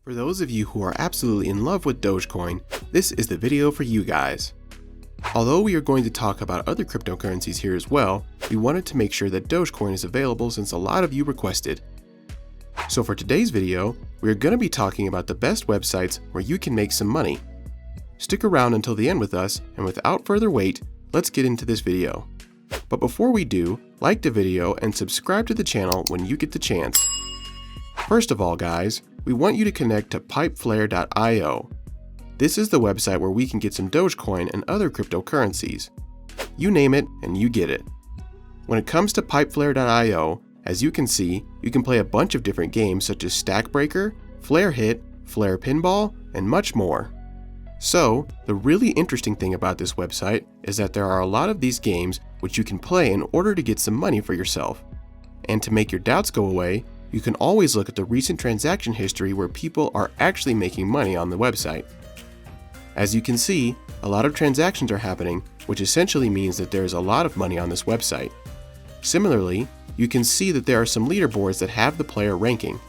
For those of you who are absolutely in love with Dogecoin, this is the video for you guys. Although we are going to talk about other cryptocurrencies here as well, we wanted to make sure that Dogecoin is available since a lot of you requested. So for today's video, we are going to be talking about the best websites where you can make some money. Stick around until the end with us, and without further wait, let's get into this video. But before we do, like the video and subscribe to the channel when you get the chance. First of all guys, we want you to connect to pipeflare.io. This is the website where we can get some Dogecoin and other cryptocurrencies. You name it and you get it. When it comes to pipeflare.io, as you can see, you can play a bunch of different games such as Stack Breaker, Flare Hit, Flare Pinball, and much more. So, the really interesting thing about this website is that there are a lot of these games which you can play in order to get some money for yourself. And to make your doubts go away, you can always look at the recent transaction history where people are actually making money on the website. As you can see, a lot of transactions are happening, which essentially means that there is a lot of money on this website. Similarly, you can see that there are some leaderboards that have the player ranking.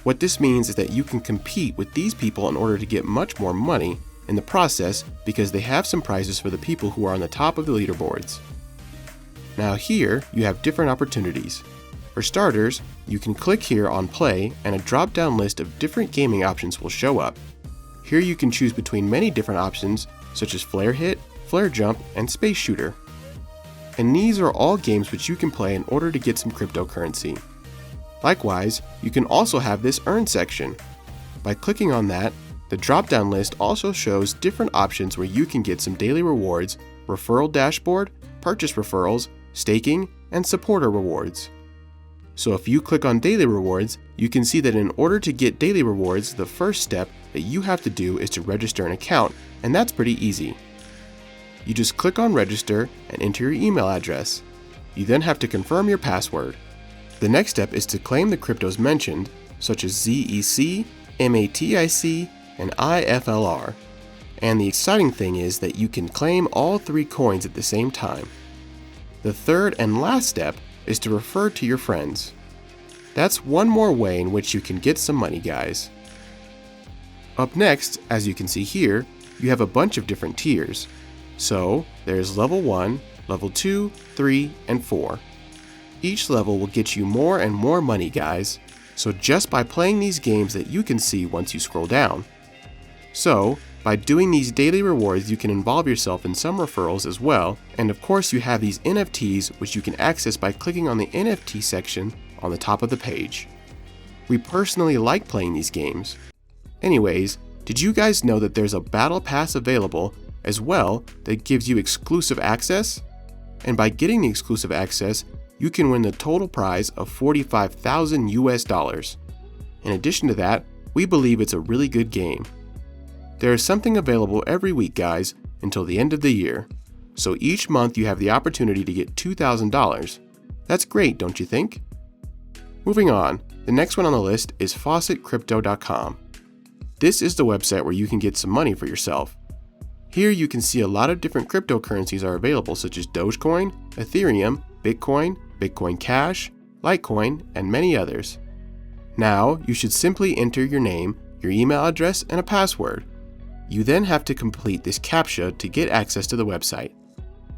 What this means is that you can compete with these people in order to get much more money in the process because they have some prizes for the people who are on the top of the leaderboards. Now here, you have different opportunities. For starters, you can click here on play and a drop-down list of different gaming options will show up. Here you can choose between many different options such as Flare Hit, Flare Jump, and Space Shooter. And these are all games which you can play in order to get some cryptocurrency. Likewise, you can also have this Earn section. By clicking on that, the drop-down list also shows different options where you can get some daily rewards, referral dashboard, purchase referrals, staking, and supporter rewards. So if you click on daily rewards, you can see that in order to get daily rewards, the first step that you have to do is to register an account, and that's pretty easy. You just click on register and enter your email address. You then have to confirm your password. The next step is to claim the cryptos mentioned, such as ZEC, MATIC, and IFLR. And the exciting thing is that you can claim all three coins at the same time. The third and last step is to refer to your friends. That's one more way in which you can get some money, guys. Up next, as you can see here, you have a bunch of different tiers. So, there's level 1, level 2, 3, and 4. Each level will get you more and more money, guys. So just by playing these games that you can see once you scroll down. So, by doing these daily rewards, you can involve yourself in some referrals as well, and of course you have these NFTs which you can access by clicking on the NFT section on the top of the page. We personally like playing these games. Anyways, did you guys know that there's a battle pass available as well that gives you exclusive access? And by getting the exclusive access, you can win the total prize of $45,000 US. In addition to that, we believe it's a really good game. There is something available every week, guys, until the end of the year. So each month you have the opportunity to get $2,000. That's great, don't you think? Moving on, the next one on the list is faucetcrypto.com. This is the website where you can get some money for yourself. Here you can see a lot of different cryptocurrencies are available such as Dogecoin, Ethereum, Bitcoin, Bitcoin Cash, Litecoin, and many others. Now, you should simply enter your name, your email address, and a password. You then have to complete this CAPTCHA to get access to the website.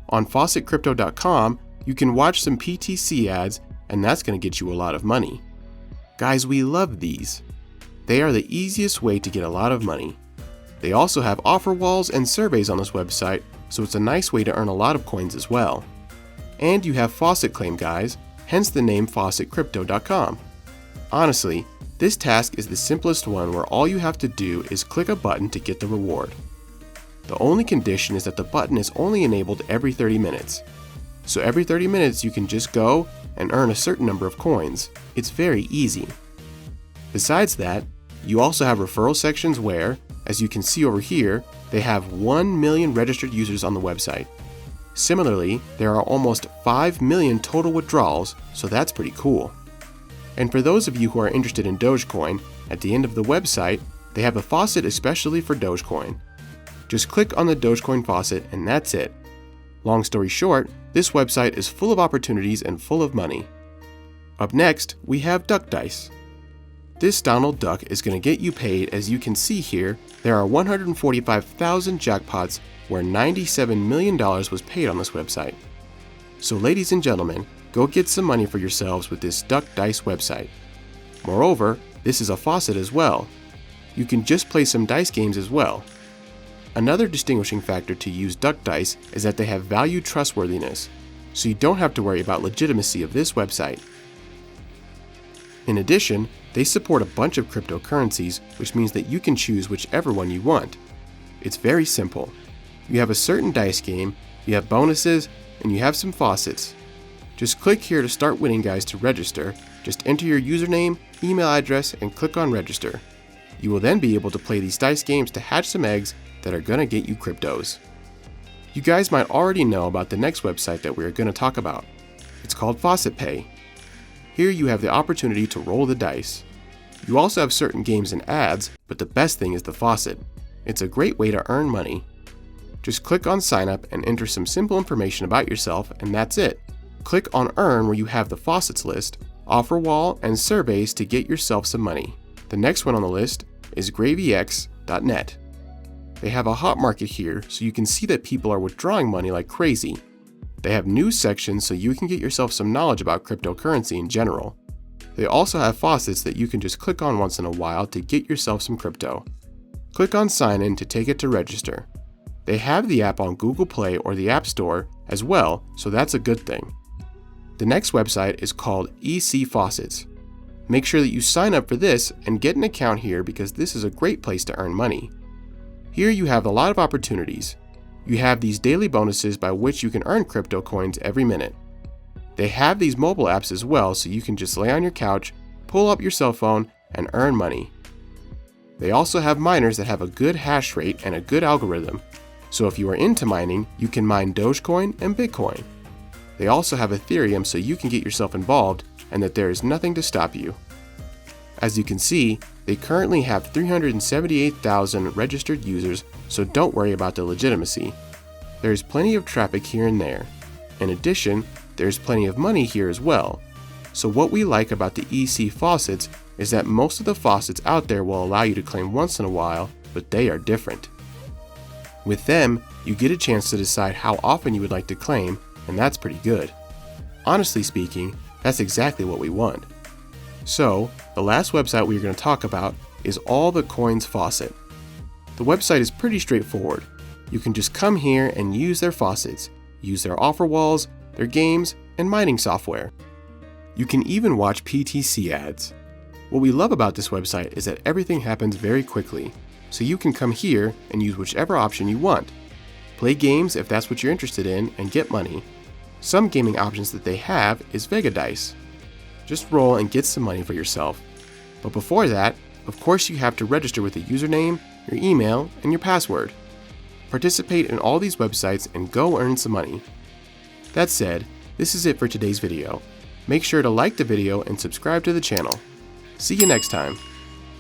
On faucetcrypto.com, you can watch some PTC ads, and that's going to get you a lot of money. Guys, we love these. They are the easiest way to get a lot of money. They also have offer walls and surveys on this website, so it's a nice way to earn a lot of coins as well. And you have faucet claim, guys, hence the name faucetcrypto.com. Honestly, this task is the simplest one where all you have to do is click a button to get the reward. The only condition is that the button is only enabled every 30 minutes. So every 30 minutes you can just go and earn a certain number of coins. It's very easy. Besides that, you also have referral sections where, as you can see over here, they have 1 million registered users on the website. Similarly, there are almost 5 million total withdrawals, so that's pretty cool. And for those of you who are interested in Dogecoin, at the end of the website, they have a faucet especially for Dogecoin. Just click on the Dogecoin faucet and that's it. Long story short, this website is full of opportunities and full of money. Up next, we have Duck Dice. This Donald Duck is going to get you paid. As you can see here, there are 145,000 jackpots where $97 million was paid on this website. So ladies and gentlemen, go get some money for yourselves with this Duck Dice website. Moreover, this is a faucet as well. You can just play some dice games as well. Another distinguishing factor to use Duck Dice is that they have value trustworthiness, so you don't have to worry about legitimacy of this website. In addition, they support a bunch of cryptocurrencies, which means that you can choose whichever one you want. It's very simple. You have a certain dice game, you have bonuses, and you have some faucets. Just click here to start winning, guys. To register, just enter your username, email address, and click on register. You will then be able to play these dice games to hatch some eggs that are gonna get you cryptos. You guys might already know about the next website that we're gonna talk about. It's called Faucet Pay. Here you have the opportunity to roll the dice. You also have certain games and ads, but the best thing is the faucet. It's a great way to earn money. Just click on sign up and enter some simple information about yourself, and that's it. Click on earn where you have the faucets list, offer wall, and surveys to get yourself some money. The next one on the list is gravyx.net. They have a hot market here, so you can see that people are withdrawing money like crazy. They have news sections so you can get yourself some knowledge about cryptocurrency in general. They also have faucets that you can just click on once in a while to get yourself some crypto. Click on sign in to take it to register. They have the app on Google Play or the App Store as well, so that's a good thing. The next website is called EC Faucets. Make sure that you sign up for this and get an account here because this is a great place to earn money. Here you have a lot of opportunities. You have these daily bonuses by which you can earn crypto coins every minute. They have these mobile apps as well, so you can just lay on your couch, pull up your cell phone, and earn money. They also have miners that have a good hash rate and a good algorithm. So if you are into mining, you can mine Dogecoin and Bitcoin. They also have Ethereum so you can get yourself involved and that there is nothing to stop you. As you can see, they currently have 378,000 registered users, so don't worry about the legitimacy. There is plenty of traffic here and there. In addition, there's plenty of money here as well. So what we like about the EC faucets is that most of the faucets out there will allow you to claim once in a while, but they are different. With them, you get a chance to decide how often you would like to claim, and that's pretty good. Honestly speaking, that's exactly what we want. So, the last website we're going to talk about is All the Coins Faucet. The website is pretty straightforward. You can just come here and use their faucets, use their offer walls, their games, and mining software. You can even watch PTC ads. What we love about this website is that everything happens very quickly, so you can come here and use whichever option you want. Play games if that's what you're interested in and get money. Some gaming options that they have is Vega Dice. Just roll and get some money for yourself. But before that, of course you have to register with a username, your email, and your password. Participate in all these websites and go earn some money. That said, this is it for today's video. Make sure to like the video and subscribe to the channel. See you next time.